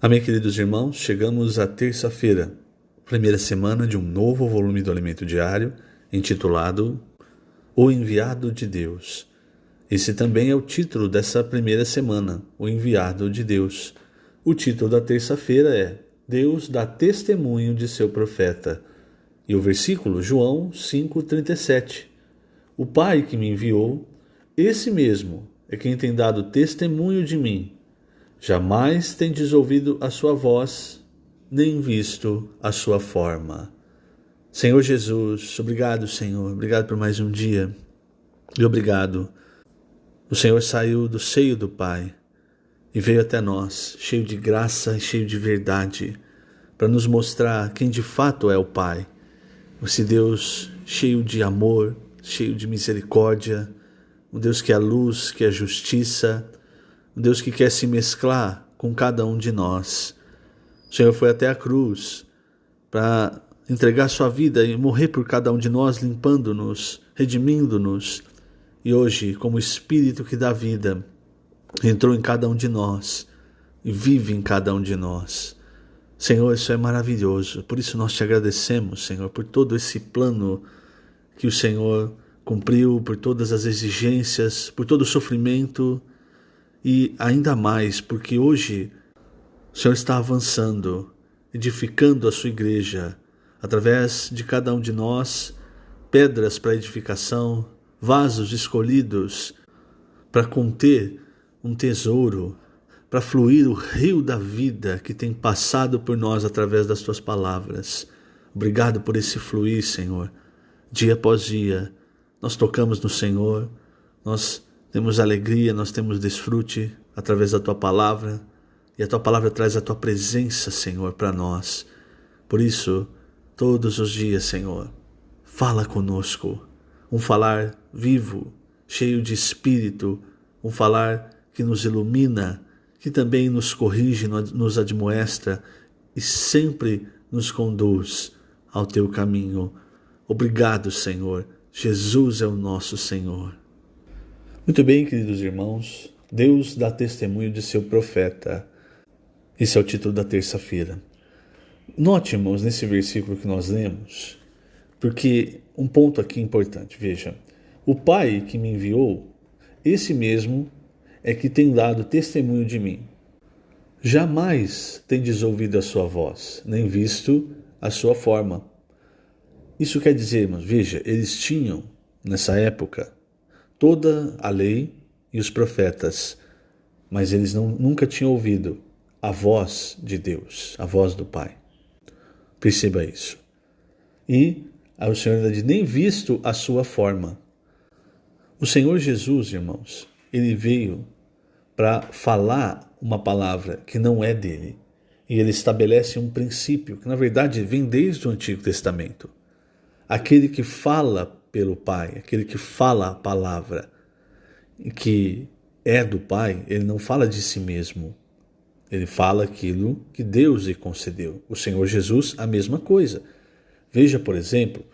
Amém, queridos irmãos, chegamos à terça-feira, primeira semana de um novo volume do Alimento Diário, intitulado O Enviado de Deus. Esse também é o título dessa primeira semana, O Enviado de Deus. O título da terça-feira é Deus dá testemunho de seu profeta. E o versículo, João 5,37. O Pai que me enviou, esse mesmo é quem tem dado testemunho de mim. Jamais tendes ouvido a sua voz, nem visto a sua forma. Senhor Jesus, obrigado, Senhor. Obrigado por mais um dia. E obrigado. O Senhor saiu do seio do Pai e veio até nós, cheio de graça e cheio de verdade, para nos mostrar quem de fato é o Pai. Esse Deus cheio de amor, cheio de misericórdia, um Deus que é luz, que é justiça, um Deus que quer se mesclar com cada um de nós. O Senhor foi até a cruz para entregar sua vida e morrer por cada um de nós, limpando-nos, redimindo-nos. E hoje, como Espírito que dá vida, entrou em cada um de nós e vive em cada um de nós. Senhor, isso é maravilhoso. Por isso nós te agradecemos, Senhor, por todo esse plano que o Senhor cumpriu, por todas as exigências, por todo o sofrimento. E ainda mais porque hoje o Senhor está avançando, edificando a sua igreja, através de cada um de nós, pedras para edificação, vasos escolhidos para conter um tesouro, para fluir o rio da vida que tem passado por nós através das tuas palavras. Obrigado por esse fluir, Senhor. Dia após dia, nós tocamos no Senhor, nós temos alegria, nós temos desfrute através da Tua Palavra. E a Tua Palavra traz a Tua presença, Senhor, para nós. Por isso, todos os dias, Senhor, fala conosco. Um falar vivo, cheio de espírito. Um falar que nos ilumina, que também nos corrige, nos admoesta e sempre nos conduz ao Teu caminho. Obrigado, Senhor. Jesus é o nosso Senhor. Muito bem, queridos irmãos, Deus dá testemunho de seu profeta. Esse é o título da terça-feira. Note, irmãos, nesse versículo que nós lemos, porque um ponto aqui importante, veja, o Pai que me enviou, esse mesmo é que tem dado testemunho de mim. Jamais tendes ouvido a sua voz, nem visto a sua forma. Isso quer dizer, irmãos, veja, eles tinham, nessa época, toda a lei e os profetas, mas eles nunca tinham ouvido a voz de Deus, a voz do Pai. Perceba isso. E o Senhor ainda diz, nem visto a sua forma. O Senhor Jesus, irmãos, ele veio para falar uma palavra que não é dele. E ele estabelece um princípio que, na verdade, vem desde o Antigo Testamento. Aquele que fala pelo Pai, aquele que fala a palavra que é do Pai, ele não fala de si mesmo. Ele fala aquilo que Deus lhe concedeu. O Senhor Jesus, a mesma coisa. Veja, por exemplo,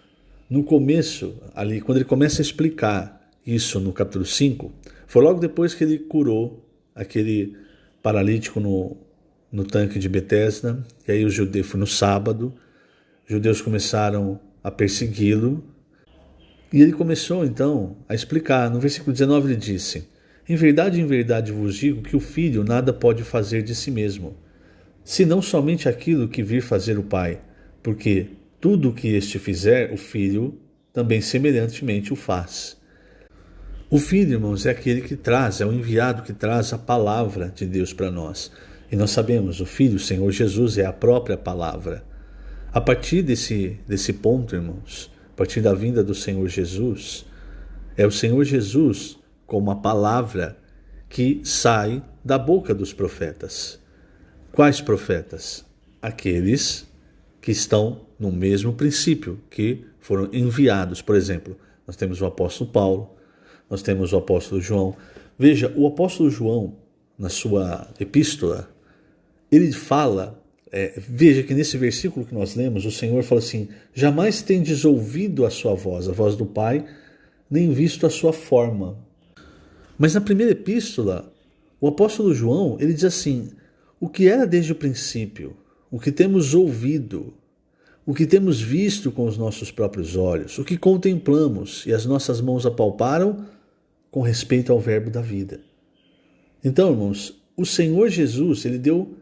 no começo, ali, quando ele começa a explicar isso no capítulo 5, foi logo depois que ele curou aquele paralítico no tanque de Betesda, e aí o judeu foi no sábado, os judeus começaram a persegui-lo, e ele começou então a explicar. No versículo 19 ele disse, em verdade vos digo que o Filho nada pode fazer de si mesmo, senão somente aquilo que vir fazer o Pai, porque tudo o que este fizer, o Filho também semelhantemente o faz. O Filho, irmãos, é aquele que traz, é o enviado que traz a palavra de Deus para nós. E nós sabemos, o Filho, o Senhor Jesus, é a própria palavra. A partir desse ponto, irmãos, a partir da vinda do Senhor Jesus, é o Senhor Jesus como a palavra que sai da boca dos profetas. Quais profetas? Aqueles que estão no mesmo princípio, que foram enviados. Por exemplo, nós temos o apóstolo Paulo, nós temos o apóstolo João. Veja, o apóstolo João, na sua epístola, ele fala, veja que nesse versículo que nós lemos, o Senhor fala assim, jamais tendes ouvido a sua voz, a voz do Pai, nem visto a sua forma. Mas na primeira epístola, o apóstolo João, ele diz assim, o que era desde o princípio, o que temos ouvido, o que temos visto com os nossos próprios olhos, o que contemplamos e as nossas mãos apalparam com respeito ao verbo da vida. Então, irmãos, o Senhor Jesus, ele deu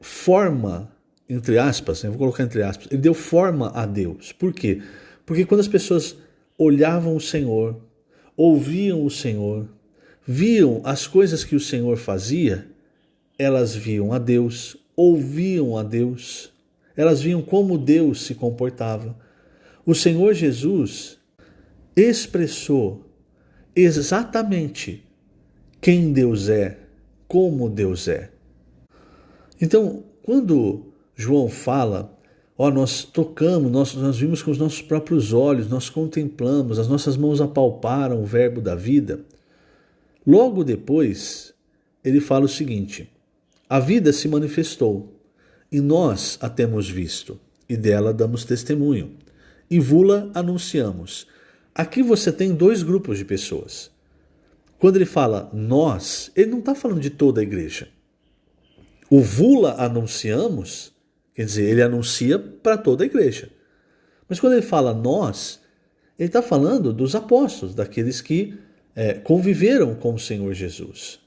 forma, entre aspas, eu vou colocar entre aspas, ele deu forma a Deus. Por quê? Porque quando as pessoas olhavam o Senhor, ouviam o Senhor, viam as coisas que o Senhor fazia, elas viam a Deus, ouviam a Deus, elas viam como Deus se comportava. O Senhor Jesus expressou exatamente quem Deus é, como Deus é. Então, quando João fala, nós tocamos, nós vimos com os nossos próprios olhos, nós contemplamos, as nossas mãos apalparam o verbo da vida, logo depois ele fala o seguinte: a vida se manifestou, e nós a temos visto, e dela damos testemunho, e vula anunciamos. Aqui você tem dois grupos de pessoas. Quando ele fala nós, ele não está falando de toda a igreja. O vula anunciamos, quer dizer, ele anuncia para toda a igreja. Mas quando ele fala nós, ele está falando dos apóstolos, daqueles que conviveram com o Senhor Jesus.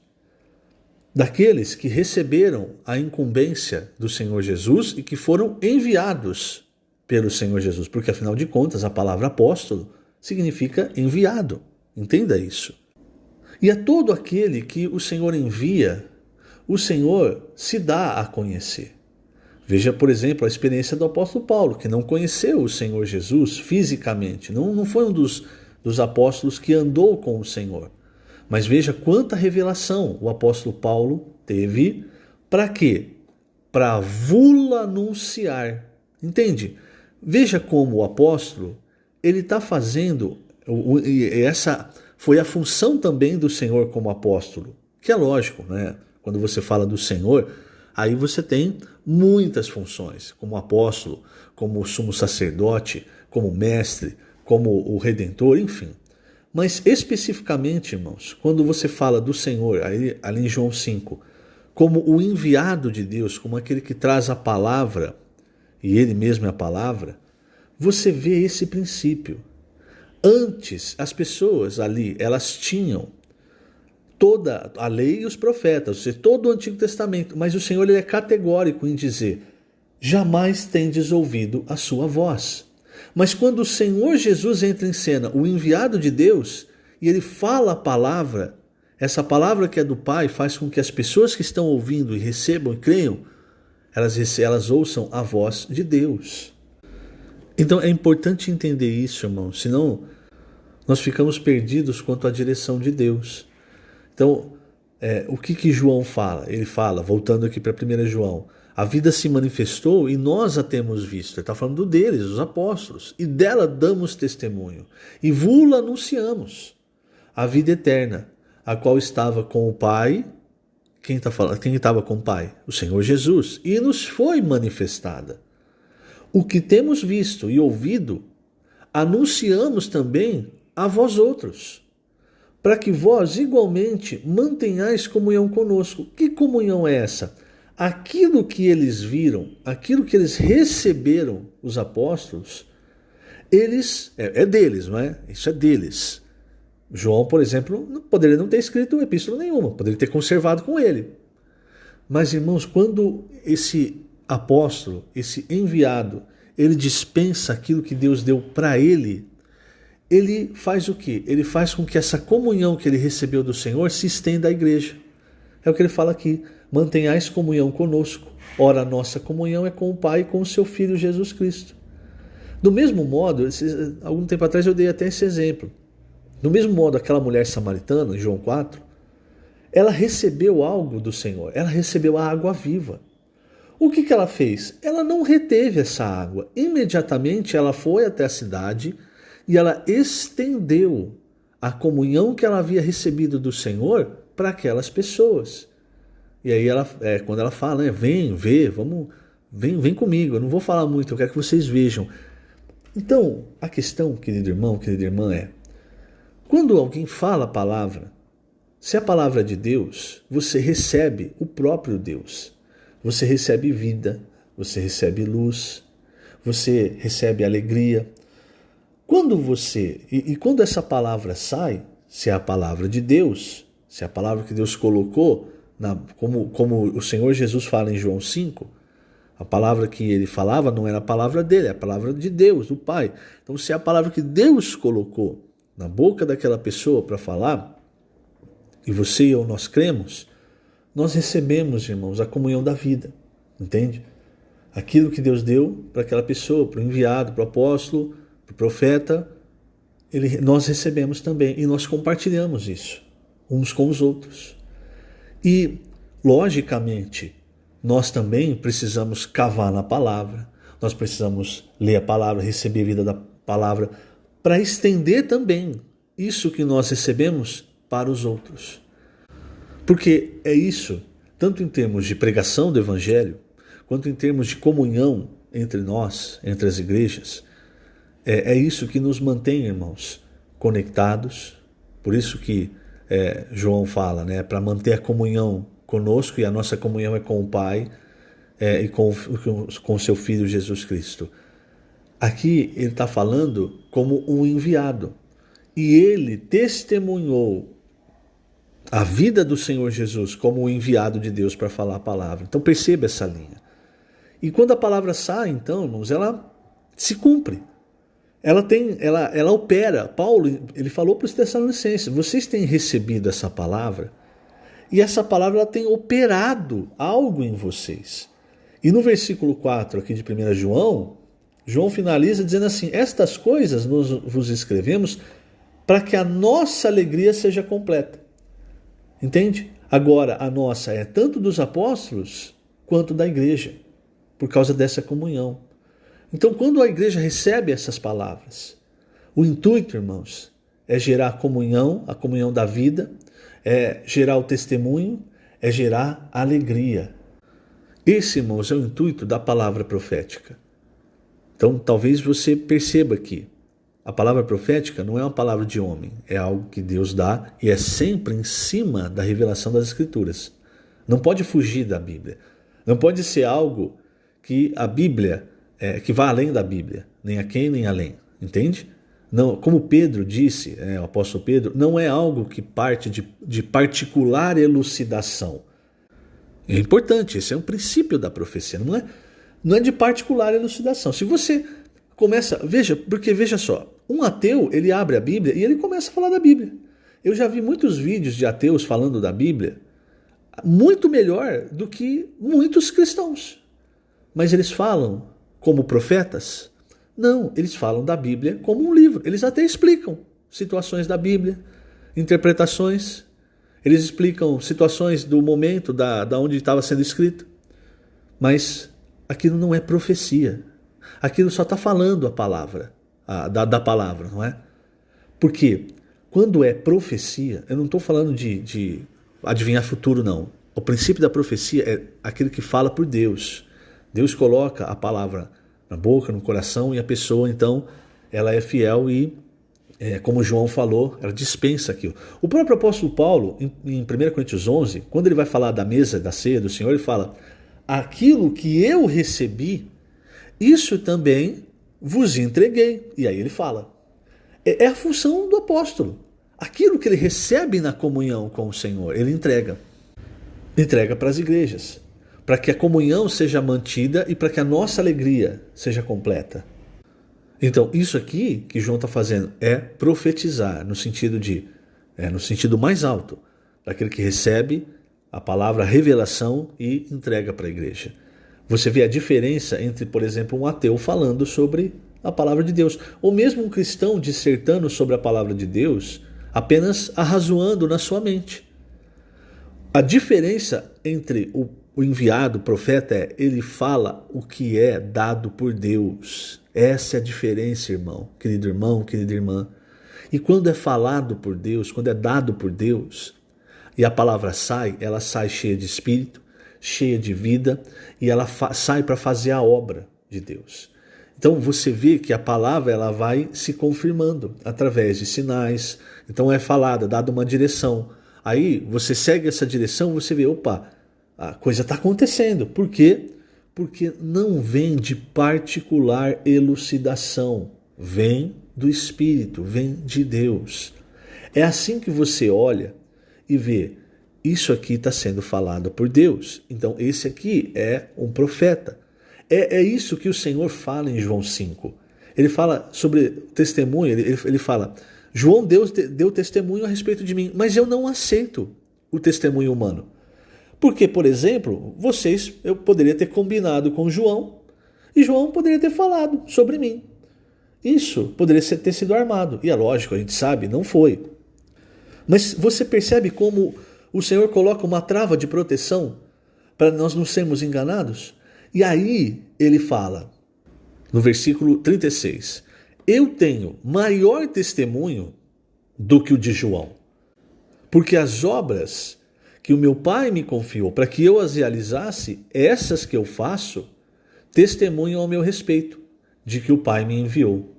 Daqueles que receberam a incumbência do Senhor Jesus e que foram enviados pelo Senhor Jesus. Porque, afinal de contas, a palavra apóstolo significa enviado. Entenda isso. E a todo aquele que o Senhor envia, o Senhor se dá a conhecer. Veja, por exemplo, a experiência do apóstolo Paulo, que não conheceu o Senhor Jesus fisicamente. Não foi um dos apóstolos que andou com o Senhor. Mas veja quanta revelação o apóstolo Paulo teve. Para quê? Para vula anunciar. Entende? Veja como o apóstolo, ele está fazendo, essa foi a função também do Senhor como apóstolo, que é lógico, né? Quando você fala do Senhor, aí você tem muitas funções, como apóstolo, como sumo sacerdote, como mestre, como o redentor, enfim. Mas especificamente, irmãos, quando você fala do Senhor, ali em João 5, como o enviado de Deus, como aquele que traz a palavra, e ele mesmo é a palavra, você vê esse princípio. Antes, as pessoas ali, elas tinham toda a lei e os profetas, ou seja, todo o Antigo Testamento, mas o Senhor ele é categórico em dizer: jamais tendes ouvido a sua voz. Mas quando o Senhor Jesus entra em cena, o enviado de Deus, e ele fala a palavra, essa palavra que é do Pai faz com que as pessoas que estão ouvindo e recebam e creiam, elas ouçam a voz de Deus. Então é importante entender isso, irmão, senão nós ficamos perdidos quanto à direção de Deus. Então, o que João fala? Ele fala, voltando aqui para 1 João, a vida se manifestou e nós a temos visto. Ele está falando deles, os apóstolos, e dela damos testemunho. E vula anunciamos a vida eterna, a qual estava com o Pai. Quem estava com o Pai? O Senhor Jesus. E nos foi manifestada. O que temos visto e ouvido, anunciamos também a vós outros, para que vós igualmente mantenhais comunhão conosco. Que comunhão é essa? Aquilo que eles viram, aquilo que eles receberam, os apóstolos, eles, é deles, não é? Isso é deles. João, por exemplo, poderia não ter escrito epístola nenhuma, poderia ter conservado com ele. Mas, irmãos, quando esse apóstolo, esse enviado, ele dispensa aquilo que Deus deu para ele, ele faz o quê? Ele faz com que essa comunhão que ele recebeu do Senhor se estenda à igreja. É o que ele fala aqui: mantenhais comunhão conosco. Ora, a nossa comunhão é com o Pai e com o seu Filho Jesus Cristo. Do mesmo modo, algum tempo atrás eu dei até esse exemplo. Do mesmo modo, aquela mulher samaritana, em João 4, ela recebeu algo do Senhor. Ela recebeu a água viva. O que ela fez? Ela não reteve essa água. Imediatamente ela foi até a cidade e ela estendeu a comunhão que ela havia recebido do Senhor para aquelas pessoas. E aí quando ela fala, né, vem vem comigo, eu não vou falar muito, eu quero que vocês vejam. Então, a questão, querido irmão, querida irmã, quando alguém fala a palavra, Se a palavra é de Deus, você recebe o próprio Deus. Você recebe vida, você recebe luz, você recebe alegria. Quando quando essa palavra sai, se é a palavra de Deus, se é a palavra que Deus colocou, como o Senhor Jesus fala em João 5, a palavra que ele falava não era a palavra dele, é a palavra de Deus, do Pai. Então, se é a palavra que Deus colocou na boca daquela pessoa para falar, e você e eu nós cremos, nós recebemos, irmãos, a comunhão da vida, entende? Aquilo que Deus deu para aquela pessoa, para o enviado, para o apóstolo, para o profeta, nós recebemos também e nós compartilhamos isso uns com os outros. E, logicamente, nós também precisamos cavar na palavra, nós precisamos ler a palavra, receber a vida da palavra, para estender também isso que nós recebemos para os outros. Porque é isso, tanto em termos de pregação do Evangelho, quanto em termos de comunhão entre nós, entre as igrejas, é isso que nos mantém, irmãos, conectados. Por isso que João fala, né, para manter a comunhão conosco, e a nossa comunhão é com o Pai e com o seu Filho Jesus Cristo. Aqui ele está falando como um enviado. E ele testemunhou a vida do Senhor Jesus como o enviado de Deus para falar a palavra. Então perceba essa linha. E quando a palavra sai, então, irmãos, ela se cumpre. Ela opera. Paulo, ele falou para os Tessalonicenses, vocês têm recebido essa palavra, e essa palavra ela tem operado algo em vocês. E no versículo 4 aqui de 1 João finaliza dizendo assim: estas coisas nós vos escrevemos para que a nossa alegria seja completa. Entende? Agora, a nossa é tanto dos apóstolos quanto da igreja, por causa dessa comunhão. Então, quando a igreja recebe essas palavras, o intuito, irmãos, é gerar a comunhão da vida, é gerar o testemunho, é gerar alegria. Esse, irmãos, é o intuito da palavra profética. Então, talvez você perceba que a palavra profética não é uma palavra de homem, é algo que Deus dá e é sempre em cima da revelação das Escrituras. Não pode fugir da Bíblia. Não pode ser algo que a Bíblia, que vá além da Bíblia, nem aquém nem além, entende? Não, como Pedro disse, o apóstolo Pedro, não é algo que parte de particular elucidação. É importante, esse é um princípio da profecia, não é de particular elucidação. Se você começa, veja só, um ateu, ele abre a Bíblia e ele começa a falar da Bíblia. Eu já vi muitos vídeos de ateus falando da Bíblia, muito melhor do que muitos cristãos. Mas eles falam como profetas? Não, eles falam da Bíblia como um livro. Eles até explicam situações da Bíblia, interpretações. Eles explicam situações do momento, da onde estava sendo escrito. Mas aquilo não é profecia. Aquilo só está falando a palavra, da palavra, não é? Porque quando é profecia, eu não estou falando de adivinhar futuro, não. O princípio da profecia é aquele que fala por Deus. Deus coloca a palavra na boca, no coração, e a pessoa, então, ela é fiel e, como João falou, ela dispensa aquilo. O próprio apóstolo Paulo, em 1 Coríntios 11, quando ele vai falar da mesa, da ceia do Senhor, ele fala: aquilo que eu recebi, isso também vos entreguei. E aí ele fala. É a função do apóstolo. Aquilo que ele recebe na comunhão com o Senhor, ele entrega. Entrega para as igrejas, para que a comunhão seja mantida e para que a nossa alegria seja completa. Então, isso aqui que João está fazendo é profetizar, no sentido mais alto, daquele que recebe a palavra revelação e entrega para a igreja. Você vê a diferença entre, por exemplo, um ateu falando sobre a palavra de Deus, ou mesmo um cristão dissertando sobre a palavra de Deus, apenas arrazoando na sua mente. A diferença entre o enviado, o profeta, ele fala o que é dado por Deus. Essa é a diferença, irmão, querida irmã. E quando é falado por Deus, quando é dado por Deus, e a palavra sai, ela sai cheia de espírito, cheia de vida, e ela sai para fazer a obra de Deus. Então você vê que a palavra ela vai se confirmando através de sinais. Então é falada, dada uma direção. Aí você segue essa direção, você vê, opa, a coisa está acontecendo. Por quê? Porque não vem de particular elucidação, vem do Espírito, vem de Deus. É assim que você olha e vê, isso aqui está sendo falado por Deus. Então esse aqui é um profeta. É isso que o Senhor fala em João 5. Ele fala sobre testemunho, ele fala, João deu testemunho a respeito de mim, mas eu não aceito o testemunho humano. Porque, por exemplo, eu poderia ter combinado com João e João poderia ter falado sobre mim. Isso poderia ter sido armado. E é lógico, a gente sabe, não foi. Mas você percebe como o Senhor coloca uma trava de proteção para nós não sermos enganados? E aí ele fala, no versículo 36, eu tenho maior testemunho do que o de João, porque as obras que o meu Pai me confiou para que eu as realizasse, essas que eu faço, testemunham ao meu respeito, de que o Pai me enviou.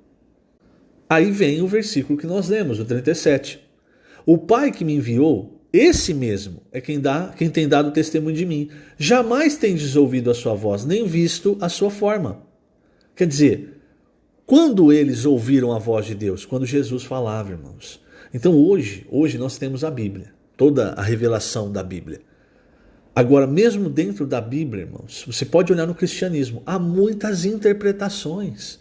Aí vem o versículo que nós lemos, o 37. O Pai que me enviou, esse mesmo, é quem tem dado testemunho de mim. Jamais tendes ouvido a sua voz, nem visto a sua forma. Quer dizer, quando eles ouviram a voz de Deus? Quando Jesus falava, irmãos. Então hoje nós temos a Bíblia, toda a revelação da Bíblia. Agora, mesmo dentro da Bíblia, irmãos, você pode olhar no cristianismo, há muitas interpretações.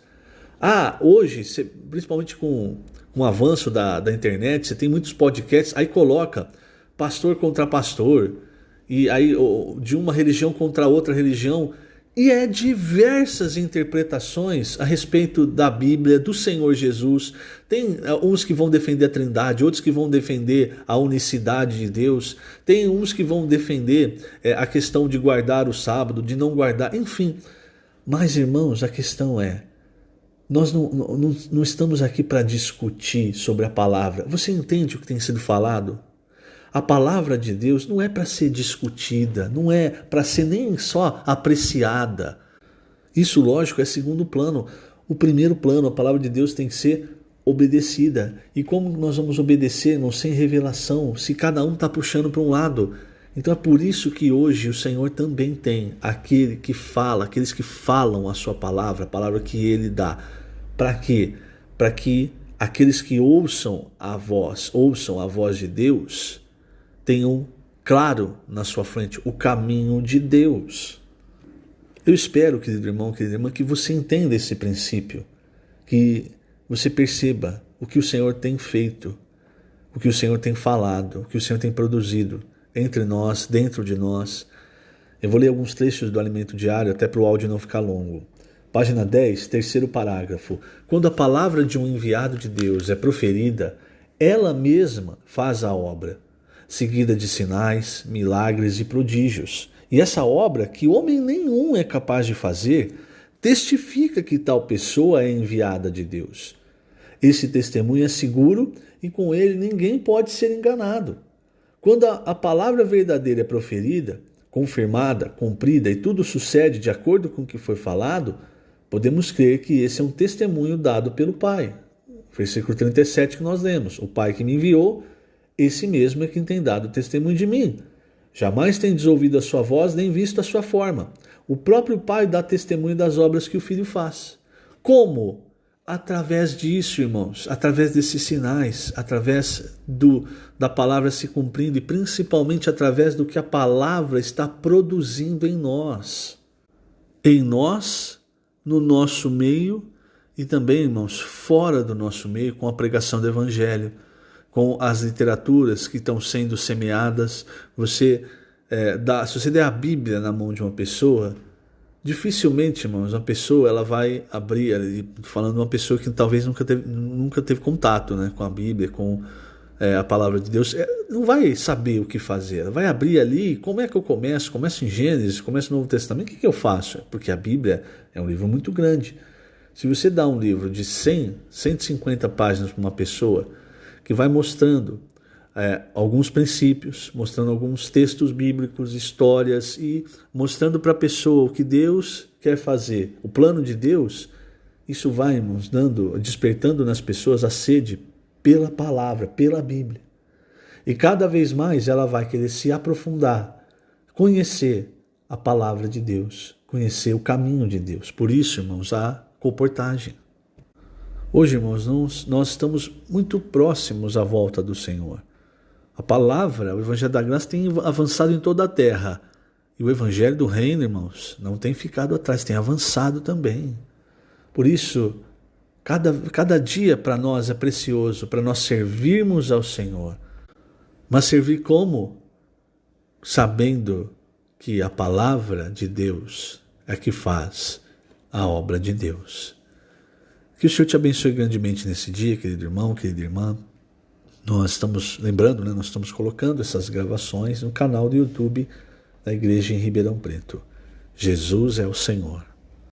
Hoje, principalmente com o avanço da internet, você tem muitos podcasts, aí coloca pastor contra pastor, e aí de uma religião contra outra religião, e é diversas interpretações a respeito da Bíblia, do Senhor Jesus. Tem uns que vão defender a Trindade, outros que vão defender a unicidade de Deus. Tem uns que vão defender a questão de guardar o sábado, de não guardar, enfim. Mas, irmãos, a questão é, nós não estamos aqui para discutir sobre a palavra. Você entende o que tem sido falado? A palavra de Deus não é para ser discutida, não é para ser nem só apreciada. Isso, lógico, é segundo plano. O primeiro plano, a palavra de Deus tem que ser obedecida. E como nós vamos obedecer, irmão, sem revelação, se cada um está puxando para um lado? Então é por isso que hoje o Senhor também tem aquele que fala, aqueles que falam a sua palavra, a palavra que Ele dá. Para quê? Para que aqueles que ouçam a voz de Deus, tenham claro na sua frente o caminho de Deus. Eu espero, querido irmão, querida irmã, que você entenda esse princípio, que você perceba o que o Senhor tem feito, o que o Senhor tem falado, o que o Senhor tem produzido entre nós, dentro de nós. Eu vou ler alguns trechos do Alimento Diário, até para o áudio não ficar longo. Página 10, terceiro parágrafo. Quando a palavra de um enviado de Deus é proferida, ela mesma faz a obra, seguida de sinais, milagres e prodígios. E essa obra, que homem nenhum é capaz de fazer, testifica que tal pessoa é enviada de Deus. Esse testemunho é seguro e com ele ninguém pode ser enganado. Quando a palavra verdadeira é proferida, confirmada, cumprida e tudo sucede de acordo com o que foi falado, podemos crer que esse é um testemunho dado pelo Pai. Versículo 37 que nós lemos. O Pai que me enviou, esse mesmo é quem tem dado testemunho de mim. Jamais tendes ouvido a sua voz, nem visto a sua forma. O próprio Pai dá testemunho das obras que o Filho faz. Como? Através disso, irmãos, através desses sinais, através da palavra se cumprindo e principalmente através do que a palavra está produzindo em nós. Em nós, no nosso meio e também, irmãos, fora do nosso meio, com a pregação do Evangelho, com as literaturas que estão sendo semeadas. Se você der a Bíblia na mão de uma pessoa, dificilmente, irmãos, uma pessoa ela vai abrir, falando de uma pessoa que talvez nunca teve contato, né, com a Bíblia, com a palavra de Deus, não vai saber o que fazer. Ela vai abrir ali, como é que eu começo? Começo em Gênesis, começo no Novo Testamento, o que eu faço? Porque a Bíblia é um livro muito grande. Se você dá um livro de 150 páginas para uma pessoa, que vai mostrando alguns princípios, mostrando alguns textos bíblicos, histórias e mostrando para a pessoa o que Deus quer fazer, o plano de Deus, isso vai, irmãos, despertando nas pessoas a sede pela palavra, pela Bíblia. E cada vez mais ela vai querer se aprofundar, conhecer a palavra de Deus, conhecer o caminho de Deus. Por isso, irmãos, a colportagem. Hoje, irmãos, nós estamos muito próximos à volta do Senhor. A palavra, o Evangelho da Graça tem avançado em toda a terra. E o Evangelho do Reino, irmãos, não tem ficado atrás, tem avançado também. Por isso, cada dia para nós é precioso, para nós servirmos ao Senhor. Mas servir como? Sabendo que a palavra de Deus é que faz a obra de Deus. Que o Senhor te abençoe grandemente nesse dia, querido irmão, querida irmã. Nós estamos lembrando, nós estamos colocando essas gravações no canal do YouTube da Igreja em Ribeirão Preto. Jesus é o Senhor.